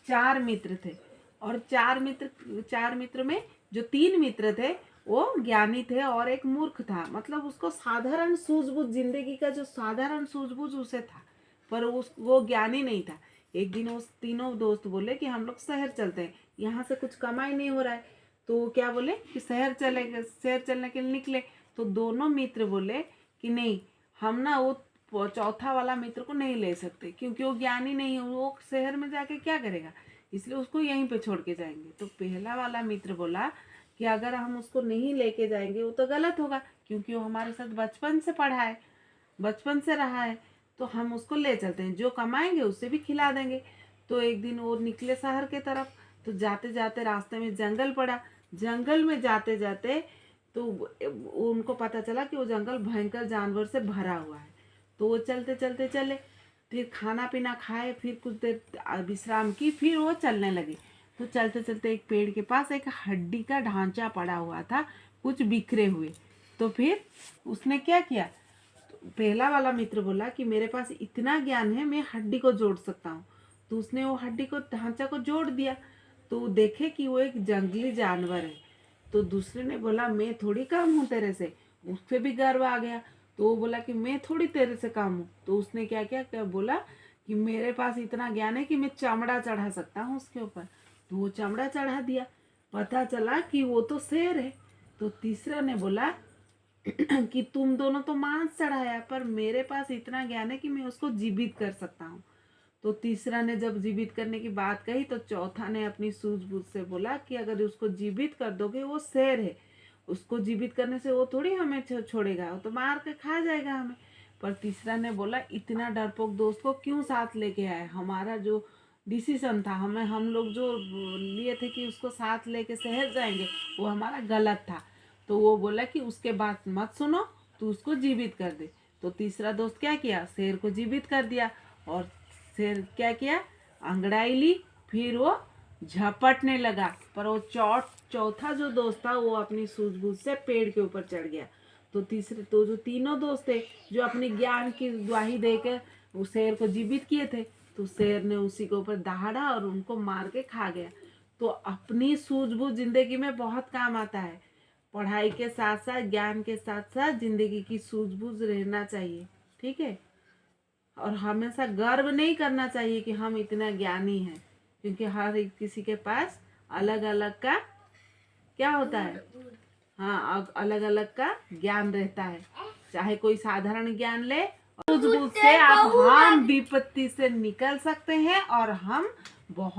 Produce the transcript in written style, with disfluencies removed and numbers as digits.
4 मित्र थे, और 4 मित्र में जो 3 मित्र थे वो ज्ञानी थे और एक मूर्ख था। मतलब उसको साधारण सूझबूझ, जिंदगी का जो साधारण सूझबूझ उसे था, पर वो ज्ञानी नहीं था। एक दिन वो तीनों दोस्त बोले कि हम लोग शहर चलते हैं, यहाँ से कुछ कमाई नहीं हो रहा है। तो क्या बोले कि शहर चलेंगे, शहर चलने के लिए निकले। तो दोनों मित्र बोले कि नहीं, हम ना वो चौथा वाला मित्र को नहीं ले सकते, क्योंकि वो ज्ञानी नहीं है, वो शहर में जाके क्या करेगा, इसलिए उसको यहीं पे छोड़ के जाएंगे। तो पहला वाला मित्र बोला कि अगर हम उसको नहीं लेके जाएंगे वो तो गलत होगा, क्योंकि वो हमारे साथ बचपन से पढ़ा है, बचपन से रहा है, तो हम उसको ले चलते हैं, जो कमाएंगे उससे भी खिला देंगे। तो एक दिन वो निकले शहर के तरफ। तो जाते जाते रास्ते में जंगल पड़ा। जंगल में जाते जाते तो उनको पता चला कि वो जंगल भयंकर जानवर से भरा हुआ है। तो वो चलते चलते चले, फिर खाना पीना खाए, फिर कुछ देर विश्राम की, फिर वो चलने लगे। तो चलते चलते एक पेड़ के पास एक हड्डी का ढांचा पड़ा हुआ था, कुछ बिखरे हुए। तो फिर उसने क्या किया, पहला वाला मित्र बोला कि मेरे पास इतना ज्ञान है, मैं हड्डी को जोड़ सकता हूँ। तो उसने वो हड्डी को, ढांचा को जोड़ दिया। तो वो देखे कि वो एक जंगली जानवर है। तो दूसरे ने बोला मैं थोड़ी कम हूँ तेरे से, उससे भी गर्व आ गया। तो वो बोला कि मैं थोड़ी तेरे से कम हूँ। तो उसने क्या किया, क्या बोला कि मेरे पास इतना ज्ञान है कि मैं चमड़ा चढ़ा सकता हूँ उसके ऊपर। तो वो चमड़ा चढ़ा दिया। पता चला कि वो तो शेर है। तो तीसरा ने बोला कि तुम दोनों तो मांस चढ़ाया, पर मेरे पास इतना ज्ञान है कि मैं उसको जीवित कर सकता हूँ। तो तीसरा ने जब जीवित करने की बात कही, तो चौथा ने अपनी सूझबूझ से बोला कि अगर उसको जीवित कर दोगे, वो शेर है, उसको जीवित करने से वो थोड़ी हमें छोड़ेगा, वो तो मार के खा जाएगा हमें। पर तीसरा ने बोला इतना डरपोक दोस्त को क्यों साथ लेके आए, हमारा जो डिसीजन था, हम लोग जो लिए थे कि उसको साथ लेके शहर जाएंगे, वो हमारा गलत था। तो वो बोला कि उसके बात मत सुनो, तू उसको जीवित कर दे। तो तीसरा दोस्त क्या किया, शेर को जीवित कर दिया। और शेर क्या किया, अंगड़ाई ली, फिर वो झपटने लगा। पर वो चौथा जो दोस्त था वो अपनी सूझबूझ से पेड़ के ऊपर चढ़ गया। तो जो तीनों दोस्त थे, जो अपनी ज्ञान की ग्वाही देकर उस शेर को जीवित किए थे, तो शेर ने उसी के ऊपर दहाड़ा और उनको मार के खा गया। तो अपनी सूझबूझ जिंदगी में बहुत काम आता है। पढ़ाई के साथ साथ, ज्ञान के साथ साथ जिंदगी की सूझबूझ रहना चाहिए, ठीक है। और हमेशा गर्व नहीं करना चाहिए कि हम इतना ज्ञानी हैं, क्योंकि हर एक किसी के पास अलग अलग का क्या होता है, हाँ, अलग अलग का ज्ञान रहता है। चाहे कोई साधारण ज्ञान ले, सूझबूझ से आप हम विपत्ति से निकल सकते हैं और हम बहुत